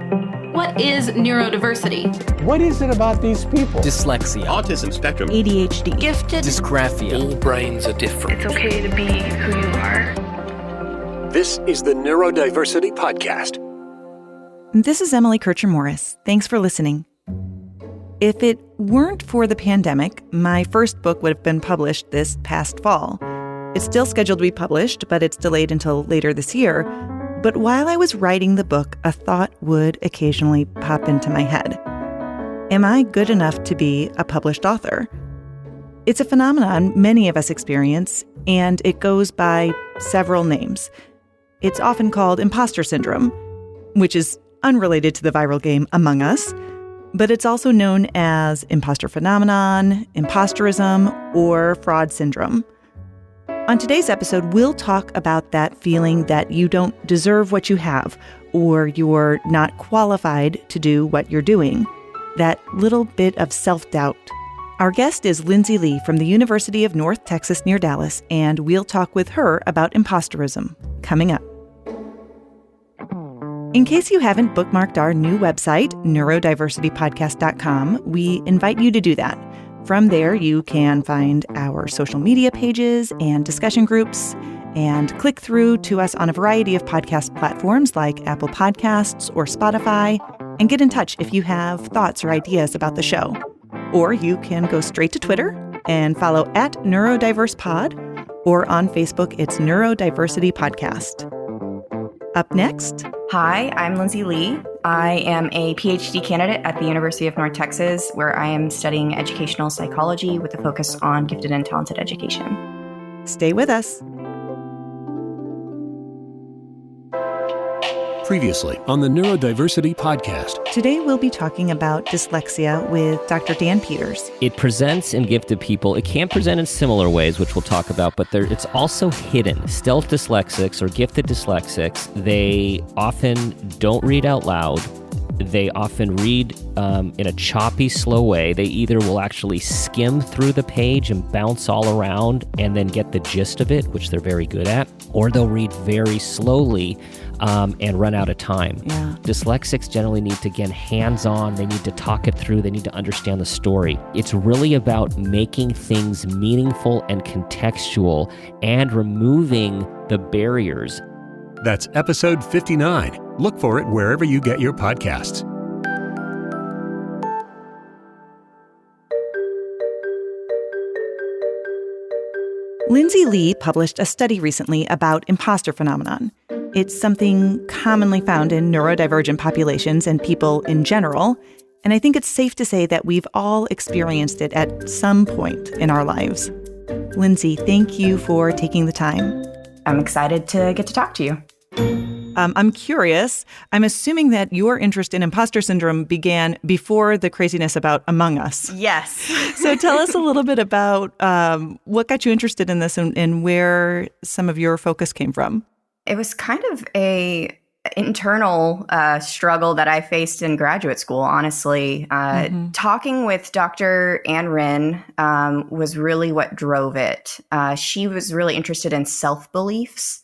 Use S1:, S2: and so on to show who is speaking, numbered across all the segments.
S1: What is neurodiversity?
S2: What is it about these people?
S3: Dyslexia,
S4: autism spectrum,
S5: ADHD,
S1: Gifted,
S3: dysgraphia.
S6: All brains are different.
S7: It's okay to be who you are.
S4: This is the Neurodiversity Podcast.
S5: This is Emily Kircher-Morris. Thanks for listening. If it weren't for the pandemic, my first book would have been published this past fall. It's still scheduled to be published, but it's delayed until later this year. But while I was writing the book, a thought would occasionally pop into my head. Am I good enough to be a published author? It's a phenomenon many of us experience, and it goes by several names. It's often called Imposter Syndrome, which is unrelated to the viral game Among Us, but it's also known as Imposter Phenomenon, Impostorism, or Fraud Syndrome. On today's episode, we'll talk about that feeling that you don't deserve what you have, or you're not qualified to do what you're doing. That little bit of self-doubt. Our guest is Lindsay Lee from the University of North Texas near Dallas, and we'll talk with her about impostorism coming up. In case you haven't bookmarked our new website, neurodiversitypodcast.com, we invite you to do that. From there, you can find our social media pages and discussion groups, and click through to us on a variety of podcast platforms like Apple Podcasts or Spotify, and get in touch if you have thoughts or ideas about the show. Or you can go straight to Twitter and follow @NeurodiversePod, or on Facebook, it's Neurodiversity Podcast. Up next.
S8: Hi, I'm Lindsay Lee. I am a Ph.D. candidate at the University of North Texas, where I am studying educational psychology with a focus on gifted and talented education.
S5: Stay with us.
S6: Previously on the Neurodiversity Podcast.
S5: Today we'll be talking about dyslexia with Dr. Dan Peters.
S3: It presents in gifted people. It can present in similar ways, which we'll talk about, but it's also hidden. Stealth dyslexics or gifted dyslexics, they often don't read out loud. They often read in a choppy, slow way. They either will actually skim through the page and bounce all around and then get the gist of it, which they're very good at, or they'll read very slowly and run out of time.
S5: Yeah.
S3: Dyslexics generally need to get hands-on. They need to talk it through. They need to understand the story. It's really about making things meaningful and contextual and removing the barriers.
S6: That's episode 59. Look for it wherever you get your podcasts.
S5: Lindsay Lee published a study recently about imposter phenomenon. It's something commonly found in neurodivergent populations and people in general, and I think it's safe to say that we've all experienced it at some point in our lives. Lindsay, thank you for taking the time.
S8: I'm excited to get to talk to you.
S5: I'm curious. I'm assuming that your interest in imposter syndrome began before the craziness about Among Us.
S8: Yes.
S5: So tell us a little bit about what got you interested in this and where some of your focus came from.
S8: It was kind of a internal struggle that I faced in graduate school, honestly. Talking with Dr. Ann Wren was really what drove it. She was really interested in self-beliefs.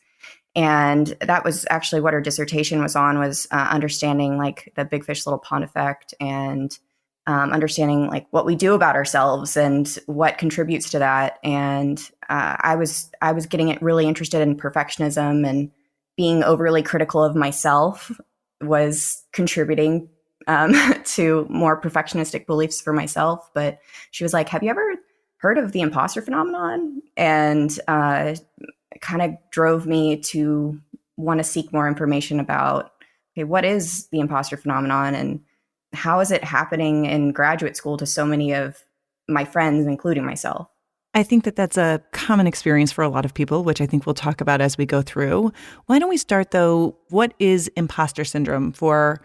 S8: And that was actually what her dissertation was on, was understanding like the big fish, little pond effect, and understanding like what we do about ourselves and what contributes to that. And I was getting it really interested in perfectionism, and being overly critical of myself was contributing to more perfectionistic beliefs for myself. But she was like, "Have you ever heard of the imposter phenomenon?" And it kind of drove me to want to seek more information about, okay, what is the imposter phenomenon and how is it happening in graduate school to so many of my friends, including myself?
S5: I think that that's a common experience for a lot of people, which I think we'll talk about as we go through. Why don't we start, though, what is imposter syndrome for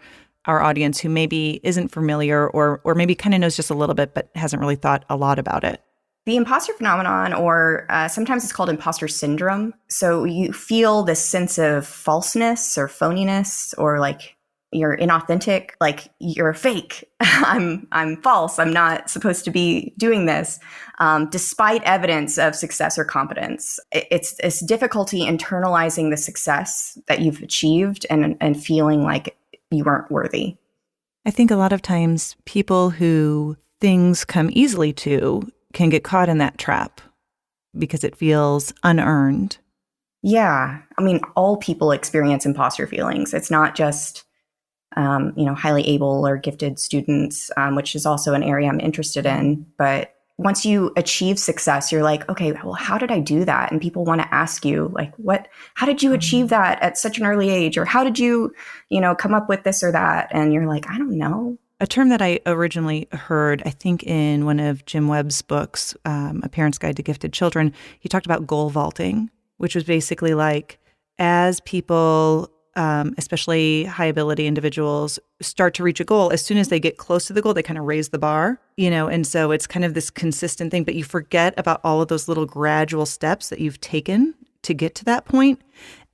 S5: our audience who maybe isn't familiar or maybe kind of knows just a little bit but hasn't really thought a lot about it?
S8: The imposter phenomenon, or sometimes it's called imposter syndrome. So you feel this sense of falseness or phoniness, or like you're inauthentic, like you're fake. I'm false. I'm not supposed to be doing this, despite evidence of success or competence. It's difficulty internalizing the success that you've achieved and feeling like you weren't worthy.
S5: I think a lot of times people who things come easily to can get caught in that trap because it feels unearned.
S8: Yeah. I mean, all people experience imposter feelings. It's not just, highly able or gifted students, which is also an area I'm interested in. But once you achieve success, you're like, okay, well, how did I do that? And people want to ask you, like, how did you achieve that at such an early age? Or how did you, come up with this or that? And you're like, I don't know.
S5: A term that I originally heard, I think in one of Jim Webb's books, A Parent's Guide to Gifted Children, he talked about goal vaulting, which was basically like, as people, especially high ability individuals, start to reach a goal, as soon as they get close to the goal, they kind of raise the bar, and so it's kind of this consistent thing, but you forget about all of those little gradual steps that you've taken to get to that point.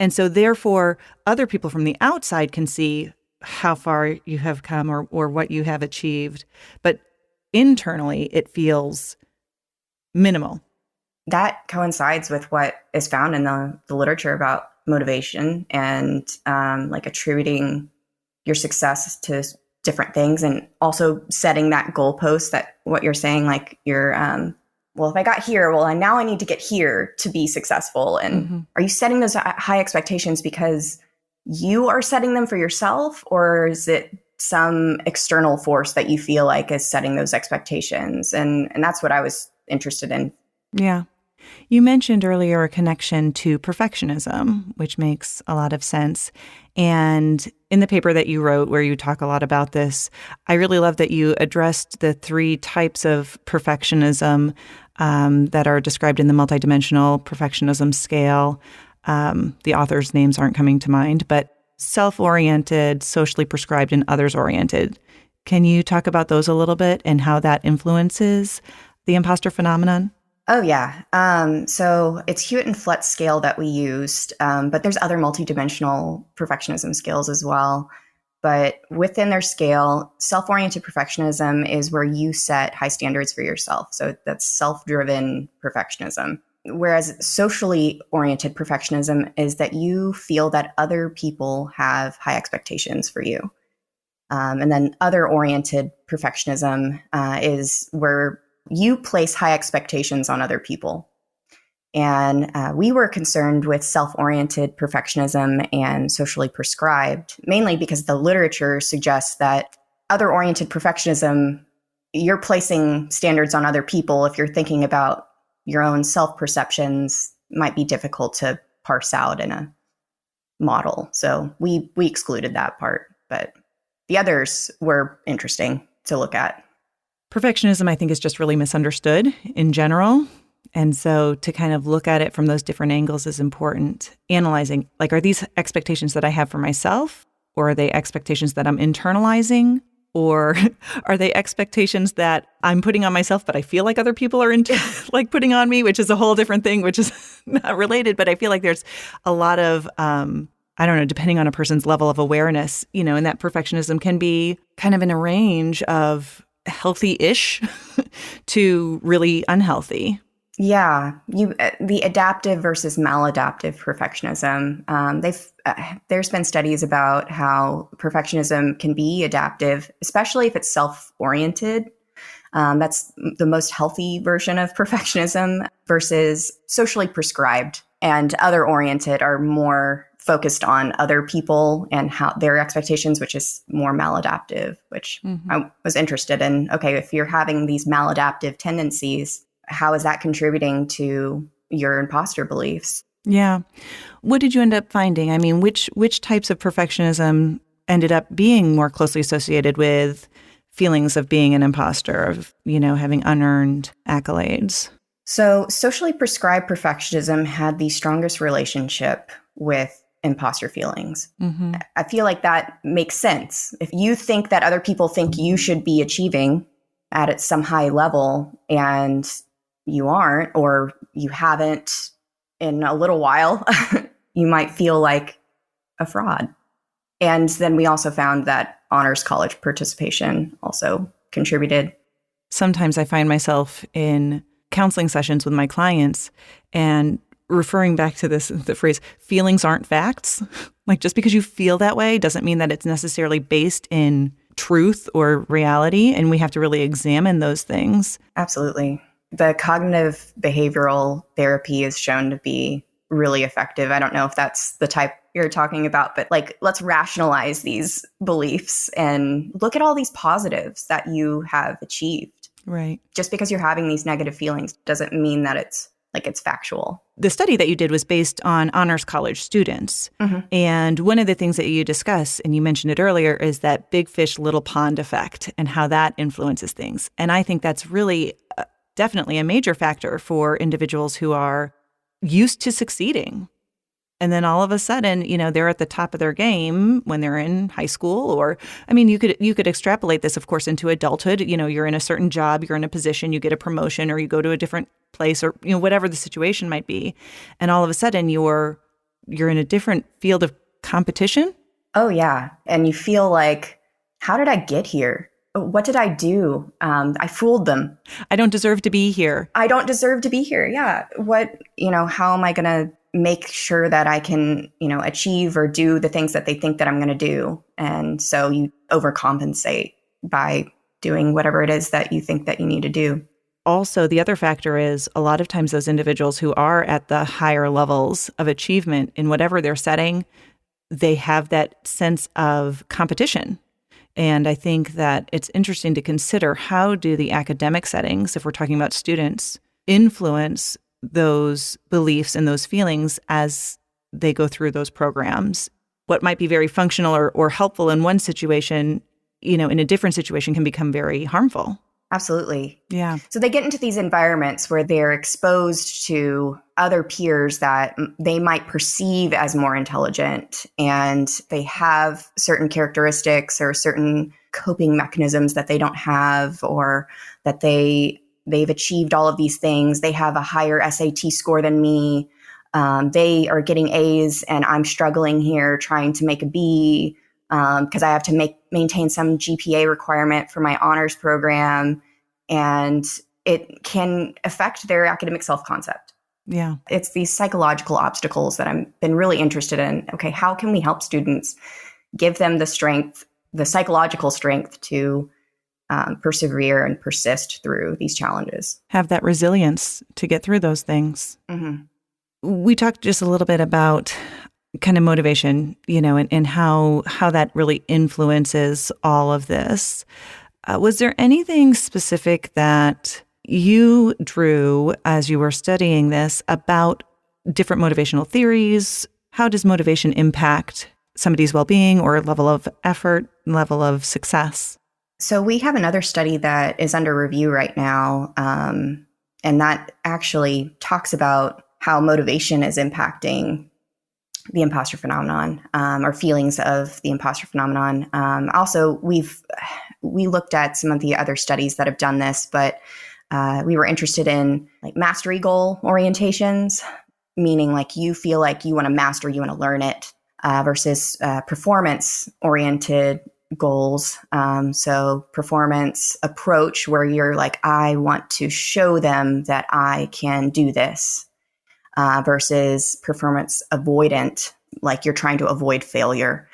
S5: And so therefore, other people from the outside can see how far you have come or what you have achieved. But internally, it feels minimal.
S8: That coincides with what is found in the literature about motivation and attributing your success to different things, and also setting that goalpost, that what you're saying, like you're, well, if I got here, well, now I need to get here to be successful. And Are you setting those high expectations because you are setting them for yourself, or is it some external force that you feel like is setting those expectations? And that's what I was interested in.
S5: Yeah. You mentioned earlier a connection to perfectionism, which makes a lot of sense. And in the paper that you wrote, where you talk a lot about this, I really love that you addressed the 3 types of perfectionism that are described in the multidimensional perfectionism scale. The authors' names aren't coming to mind, but self-oriented, socially prescribed, and others-oriented. Can you talk about those a little bit and how that influences the imposter phenomenon?
S8: Oh, yeah. So it's Hewitt and Flet's scale that we used, but there's other multidimensional perfectionism scales as well. But within their scale, self-oriented perfectionism is where you set high standards for yourself. So that's self-driven perfectionism. Whereas socially oriented perfectionism is that you feel that other people have high expectations for you. And then other-oriented perfectionism is where you place high expectations on other people. And we were concerned with self-oriented perfectionism and socially prescribed, mainly because the literature suggests that other-oriented perfectionism, you're placing standards on other people. If you're thinking about your own self-perceptions, might be difficult to parse out in a model. So we excluded that part, but the others were interesting to look at.
S5: Perfectionism, I think, is just really misunderstood in general. And so to kind of look at it from those different angles is important. Analyzing, like, are these expectations that I have for myself, or are they expectations that I'm internalizing, or are they expectations that I'm putting on myself, but I feel like other people are like putting on me, which is a whole different thing, which is not related. But I feel like there's a lot of, I don't know, depending on a person's level of awareness, and that perfectionism can be kind of in a range of healthy-ish to really unhealthy.
S8: Yeah, the adaptive versus maladaptive perfectionism. There's been studies about how perfectionism can be adaptive, especially if it's self-oriented. That's the most healthy version of perfectionism, versus socially prescribed and other-oriented are more focused on other people and how their expectations, which is more maladaptive, which I was interested in. Okay, if you're having these maladaptive tendencies, how is that contributing to your imposter beliefs? Yeah.
S5: What did you end up finding? I mean, which types of perfectionism ended up being more closely associated with feelings of being an imposter, of, having unearned accolades?
S8: So socially prescribed perfectionism had the strongest relationship with imposter feelings. I feel like that makes sense. If you think that other people think you should be achieving at some high level and you aren't, or you haven't in a little while, you might feel like a fraud. And then we also found that honors college participation also contributed.
S5: Sometimes I find myself in counseling sessions with my clients and referring back to the phrase, feelings aren't facts. Like, just because you feel that way doesn't mean that it's necessarily based in truth or reality. And we have to really examine those things.
S8: Absolutely. The cognitive behavioral therapy is shown to be really effective. I don't know if that's the type you're talking about, but like, let's rationalize these beliefs and look at all these positives that you have achieved.
S5: Right.
S8: Just because you're having these negative feelings doesn't mean that it's factual.
S5: The study that you did was based on honors college students. Mm-hmm. And one of the things that you discuss, and you mentioned it earlier, is that big fish, little pond effect and how that influences things. And I think that's really definitely a major factor for individuals who are used to succeeding. And then all of a sudden, they're at the top of their game when they're in high school. Or, I mean, you could extrapolate this, of course, into adulthood. You're in a certain job, you're in a position, you get a promotion, or you go to a different place, or whatever the situation might be. And all of a sudden, you're in a different field of competition.
S8: Oh, yeah. And you feel like, how did I get here? What did I do? I fooled them.
S5: I don't deserve to be here.
S8: I don't deserve to be here. Yeah. How am I going to make sure that I can, achieve or do the things that they think that I'm going to do? And so you overcompensate by doing whatever it is that you think that you need to do.
S5: Also, the other factor is a lot of times those individuals who are at the higher levels of achievement in whatever they're setting, they have that sense of competition. And I think that it's interesting to consider, how do the academic settings, if we're talking about students, influence those beliefs and those feelings as they go through those programs? What might be very functional or helpful in one situation, in a different situation can become very harmful.
S8: Absolutely.
S5: Yeah.
S8: So they get into these environments where they're exposed to other peers that they might perceive as more intelligent, and they have certain characteristics or certain coping mechanisms that they don't have, or that they've achieved all of these things. They have a higher SAT score than me. They are getting A's and I'm struggling here trying to make a B because I have to maintain some GPA requirement for my honors program. And it can affect their academic self-concept.
S5: Yeah.
S8: It's these psychological obstacles that I've been really interested in. Okay, how can we help students give them the strength, the psychological strength to persevere and persist through these challenges?
S5: Have that resilience to get through those things. Mm-hmm. We talked just a little bit about kind of motivation, and how that really influences all of this. Was there anything specific that you drew as you were studying this about different motivational theories? How does motivation impact somebody's well-being or level of effort, level of success?
S8: So we have another study that is under review right now, and that actually talks about how motivation is impacting the imposter phenomenon, or feelings of the imposter phenomenon. Also, we looked at some of the other studies that have done this, but we were interested in like mastery goal orientations, meaning like you feel like you want to master, you want to learn it, versus performance oriented goals. So performance approach, where you're like, I want to show them that I can do this. Versus performance avoidant, like you're trying to avoid failure.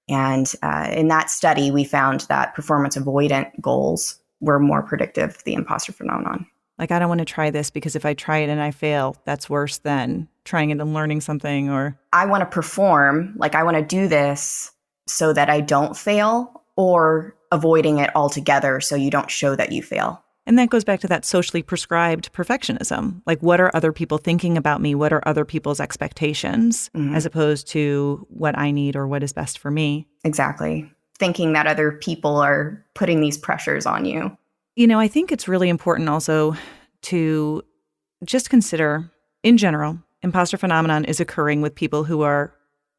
S8: And in that study, we found that performance avoidant goals were more predictive of the imposter phenomenon.
S5: Like, I don't want to try this because if I try it and I fail, that's worse than trying it and learning something. Or
S8: I want to perform, like I want to do this so that I don't fail, or avoiding it altogether so you don't show that you fail.
S5: And that goes back to that socially prescribed perfectionism. Like, what are other people thinking about me? What are other people's expectations, as opposed to what I need or what is best for me?
S8: Exactly. Thinking that other people are putting these pressures on you.
S5: I think it's really important also to just consider, in general, imposter phenomenon is occurring with people who are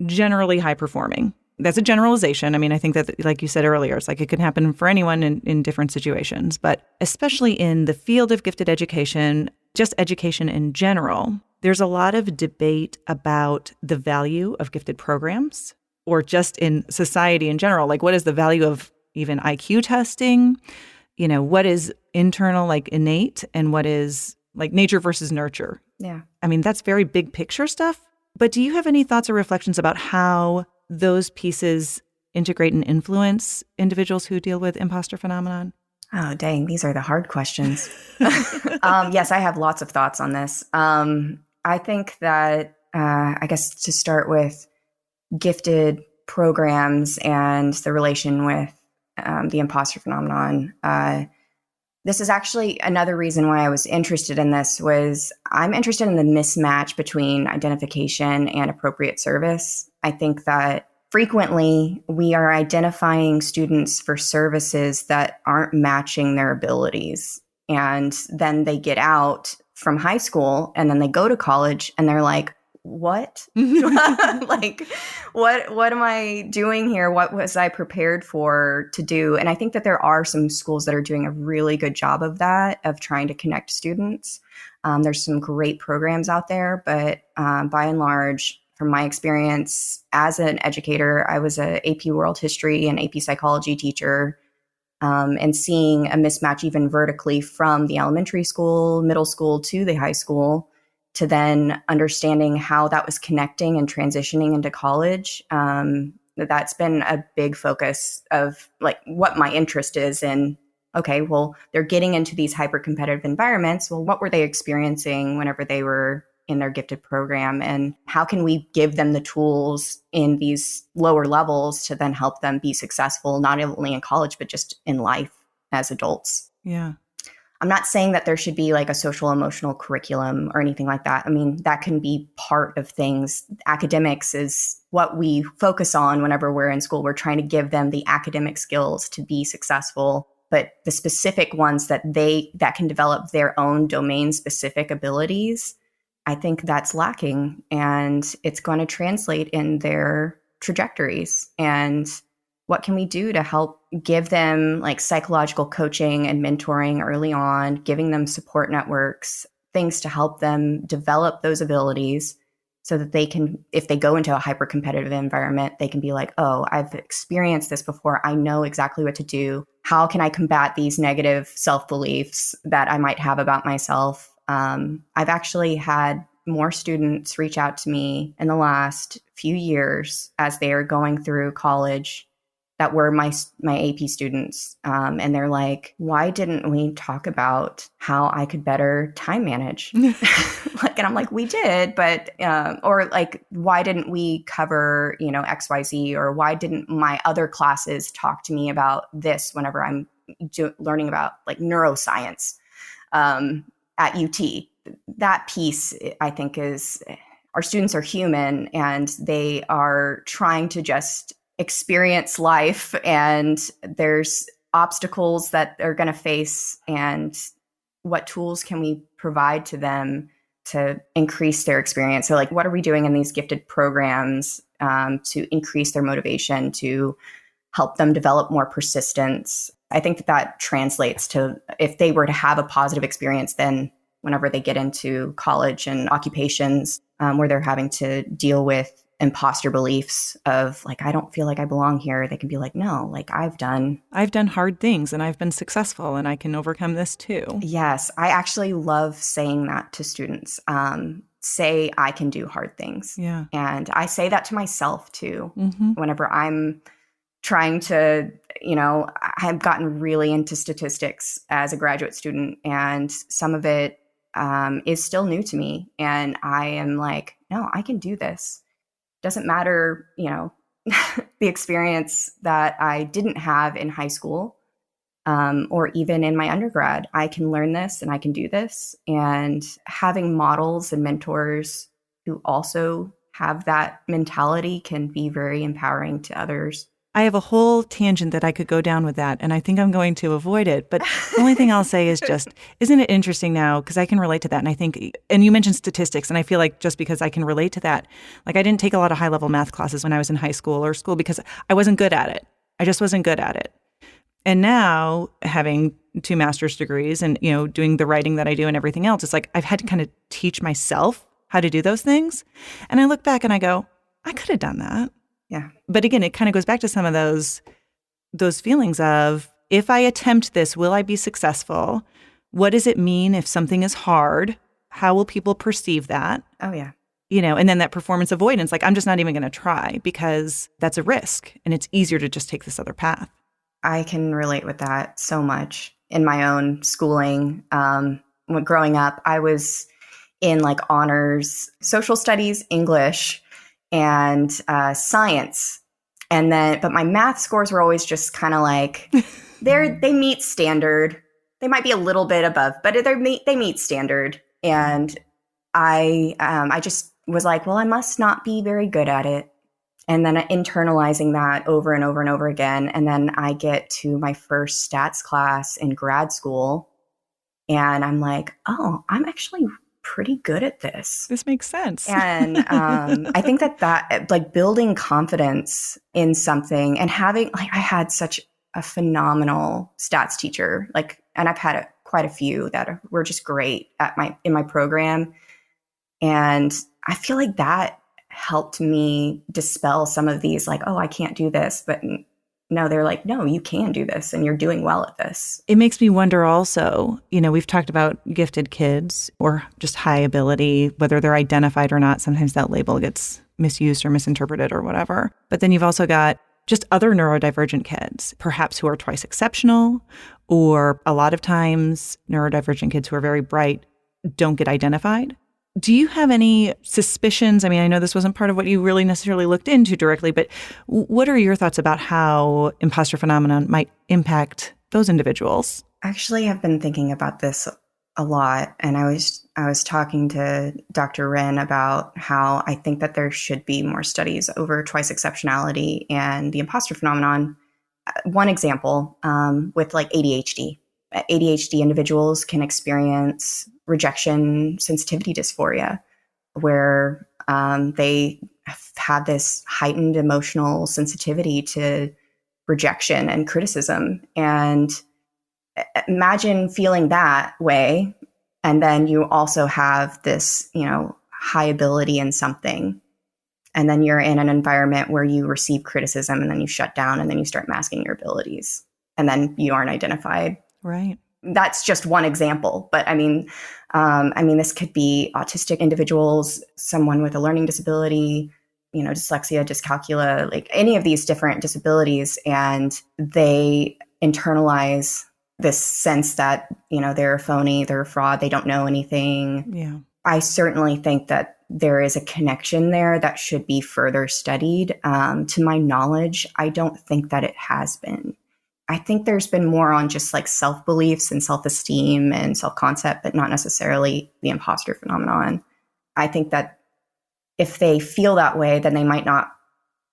S5: generally high performing. That's a generalization. I mean, I think that, like you said earlier, it's like it can happen for anyone in different situations, but especially in the field of gifted education, just education in general, there's a lot of debate about the value of gifted programs, or just in society in general. Like, what is the value of even IQ testing? What is internal, like innate, and what is like nature versus nurture?
S8: Yeah.
S5: I mean, that's very big picture stuff. But do you have any thoughts or reflections about how those pieces integrate and influence individuals who deal with imposter phenomenon?
S8: Oh, dang. These are the hard questions. Yes, I have lots of thoughts on this. I think that, I guess to start with gifted programs and the relation with the imposter phenomenon, this is actually another reason why I was interested in this was I'm interested in the mismatch between identification and appropriate service. I think that frequently we are identifying students for services that aren't matching their abilities. And then they get out from high school and then they go to college and they're like, what? Like, what am I doing here? What was I prepared for to do? And I think that there are some schools that are doing a really good job of that, of trying to connect students. There's some great programs out there, but by and large, from my experience as an educator, I was a AP World History and AP Psychology teacher, and seeing a mismatch even vertically from the elementary school, middle school to the high school, to then understanding how that was connecting and transitioning into college. That's been a big focus of like what my interest is in. Okay, well, they're getting into these hyper competitive environments. Well, what were they experiencing whenever they were in their gifted program? And how can we give them the tools in these lower levels to then help them be successful, not only in college, but just in life as adults?
S5: Yeah.
S8: I'm not saying that there should be like a social emotional curriculum or anything like that. I mean, that can be part of things. Academics is what we focus on whenever we're in school. We're trying to give them the academic skills to be successful, but the specific ones that can develop their own domain specific abilities, I think that's lacking, and it's going to translate in their trajectories. And what can we do to help give them like psychological coaching and mentoring early on, giving them support networks, things to help them develop those abilities so that they can, if they go into a hyper competitive environment, they can be like, oh, I've experienced this before. I know exactly what to do. How can I combat these negative self-beliefs that I might have about myself? I've actually had more students reach out to me in the last few years as they are going through college that were my AP students. And they're like, why didn't we talk about how I could better time manage? And I'm like, we did, but, or like, why didn't we cover, XYZ, or why didn't my other classes talk to me about this whenever I'm learning about like neuroscience at UT? That piece, I think, is our students are human and they are trying to just experience life, and there's obstacles that they're going to face, and what tools can we provide to them to increase their experience? So like, what are we doing in these gifted programs to increase their motivation, to help them develop more persistence? I think that translates to, if they were to have a positive experience, then whenever they get into college and occupations where they're having to deal with imposter beliefs of like, I don't feel like I belong here, they can be like, no, like I've done
S5: hard things and I've been successful and I can overcome this too.
S8: Yes. I actually love saying that to students. Say I can do hard things.
S5: Yeah.
S8: And I say that to myself too.
S5: Mm-hmm.
S8: Whenever I'm trying to, I've gotten really into statistics as a graduate student, and some of it is still new to me. And I am like, no, I can do this. Doesn't matter, the experience that I didn't have in high school or even in my undergrad. I can learn this and I can do this. And having models and mentors who also have that mentality can be very empowering to others.
S5: I have a whole tangent that I could go down with that, and I think I'm going to avoid it. But the only thing I'll say is just, isn't it interesting now? Because I can relate to that. And I think, and you mentioned statistics, and I feel like just because I can relate to that, like I didn't take a lot of high-level math classes when I was in high school or school because I wasn't good at it. I just wasn't good at it. And now, having 2 master's degrees and, doing the writing that I do and everything else, it's like I've had to kind of teach myself how to do those things. And I look back and I go, I could have done that.
S8: Yeah.
S5: But again, it kind of goes back to some of those feelings of, if I attempt this, will I be successful? What does it mean if something is hard? How will people perceive that?
S8: Oh, yeah.
S5: And then that performance avoidance, like, I'm just not even going to try because that's a risk and it's easier to just take this other path.
S8: I can relate with that so much in my own schooling. When growing up, I was in like honors, social studies, English, and science. But my math scores were always just kind of like, they meet standard. They might be a little bit above, but they meet standard. And I just was like, well, I must not be very good at it. And then internalizing that over and over and over again. And then I get to my first stats class in grad school. And I'm like, oh, I'm actually pretty good at this.
S5: This makes sense.
S8: And I think that like building confidence in something and having, like, I had such a phenomenal stats teacher, like, and I've had quite a few that were just great in my program. And I feel like that helped me dispel some of these, like, oh, I can't do this. But no, they're like, no, you can do this and you're doing well at this.
S5: It makes me wonder also, we've talked about gifted kids or just high ability, whether they're identified or not. Sometimes that label gets misused or misinterpreted or whatever. But then you've also got just other neurodivergent kids, perhaps who are twice exceptional, or a lot of times neurodivergent kids who are very bright don't get identified. Do you have any suspicions? I mean, I know this wasn't part of what you really necessarily looked into directly, but what are your thoughts about how imposter phenomenon might impact those individuals?
S8: Actually, I've been thinking about this a lot. And I was talking to Dr. Wren about how I think that there should be more studies over twice exceptionality and the imposter phenomenon. One example with like ADHD. ADHD individuals can experience rejection sensitivity dysphoria, where they have this heightened emotional sensitivity to rejection and criticism. And imagine feeling that way. And then you also have this, high ability in something. And then you're in an environment where you receive criticism and then you shut down and then you start masking your abilities. And then you aren't identified.
S5: Right.
S8: That's just one example. But I mean, this could be autistic individuals, someone with a learning disability, dyslexia, dyscalculia, like any of these different disabilities. And they internalize this sense that, they're a phony, they're a fraud, they don't know anything.
S5: Yeah.
S8: I certainly think that there is a connection there that should be further studied. To my knowledge, I don't think that it has been. I think there's been more on just like self-beliefs and self-esteem and self-concept, but not necessarily the imposter phenomenon. I think that if they feel that way, then they might not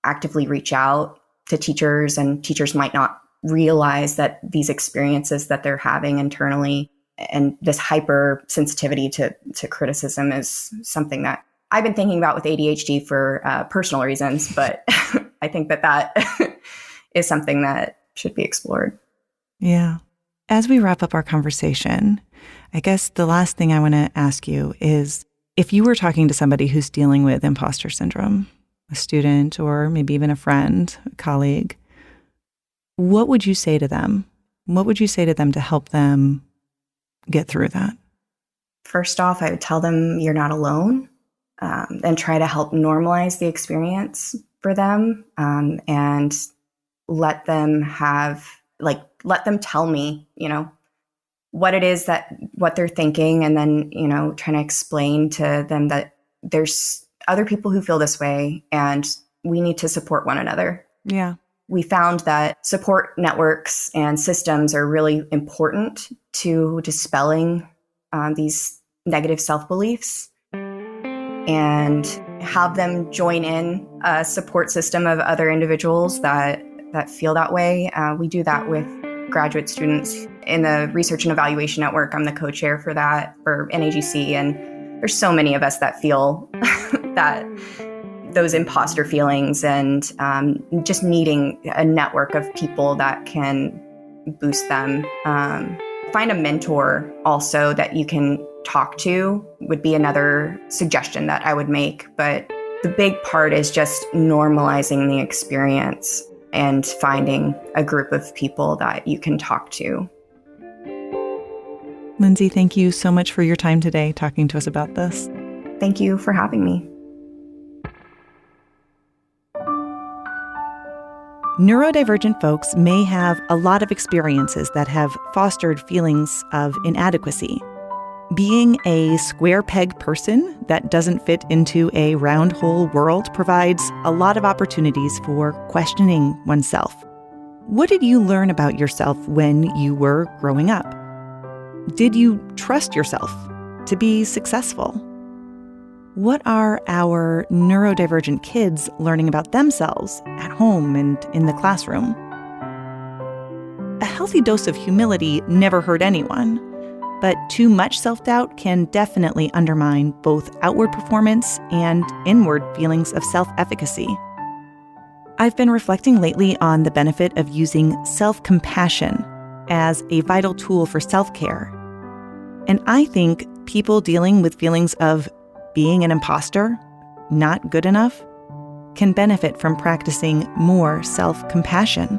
S8: actively reach out to teachers, and teachers might not realize that these experiences that they're having internally and this hypersensitivity to criticism is something that I've been thinking about with ADHD for personal reasons, but I think that is something that should be explored.
S5: Yeah. As we wrap up our conversation, I guess the last thing I want to ask you is, if you were talking to somebody who's dealing with imposter syndrome, a student or maybe even a friend, a colleague, what would you say to them? What would you say to them to help them get through that?
S8: First off, I would tell them you're not alone, and try to help normalize the experience for them, and let them tell me, what it is what they're thinking. And then, trying to explain to them that there's other people who feel this way and we need to support one another.
S5: Yeah.
S8: We found that support networks and systems are really important to dispelling these negative self-beliefs, and have them join in a support system of other individuals that feel that way. We do that with graduate students in the Research and Evaluation Network. I'm the co-chair for that, for NAGC, and there's so many of us that feel that those imposter feelings, and just needing a network of people that can boost them. Find a mentor also that you can talk to would be another suggestion that I would make. But the big part is just normalizing the experience and finding a group of people that you can talk to.
S5: Lindsay, thank you so much for your time today talking to us about this.
S8: Thank you for having me.
S5: Neurodivergent folks may have a lot of experiences that have fostered feelings of inadequacy. Being a square peg person that doesn't fit into a round hole world provides a lot of opportunities for questioning oneself. What did you learn about yourself when you were growing up? Did you trust yourself to be successful? What are our neurodivergent kids learning about themselves at home and in the classroom? A healthy dose of humility never hurt anyone, but too much self-doubt can definitely undermine both outward performance and inward feelings of self-efficacy. I've been reflecting lately on the benefit of using self-compassion as a vital tool for self-care. And I think people dealing with feelings of being an imposter, not good enough, can benefit from practicing more self-compassion.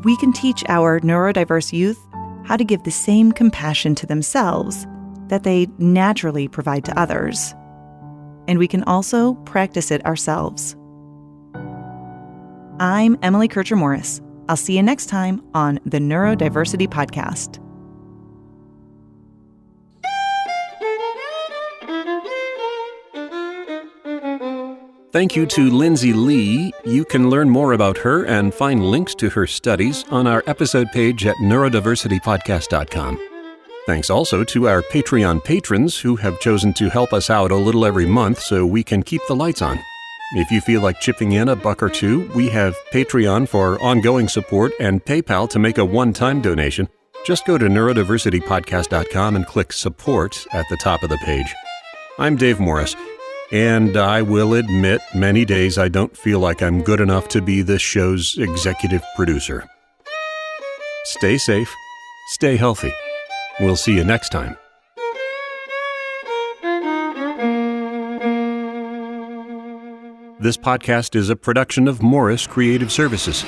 S5: We can teach our neurodiverse youth how to give the same compassion to themselves that they naturally provide to others. And we can also practice it ourselves. I'm Emily Kircher-Morris. I'll see you next time on the Neurodiversity Podcast.
S6: Thank you to Lindsay Lee. You can learn more about her and find links to her studies on our episode page at neurodiversitypodcast.com. Thanks also to our Patreon patrons who have chosen to help us out a little every month so we can keep the lights on. If you feel like chipping in $1 or $2, we have Patreon for ongoing support and PayPal to make a one-time donation. Just go to neurodiversitypodcast.com and click Support at the top of the page. I'm Dave Morris. And I will admit, many days I don't feel like I'm good enough to be this show's executive producer. Stay safe, stay healthy. We'll see you next time. This podcast is a production of Morris Creative Services.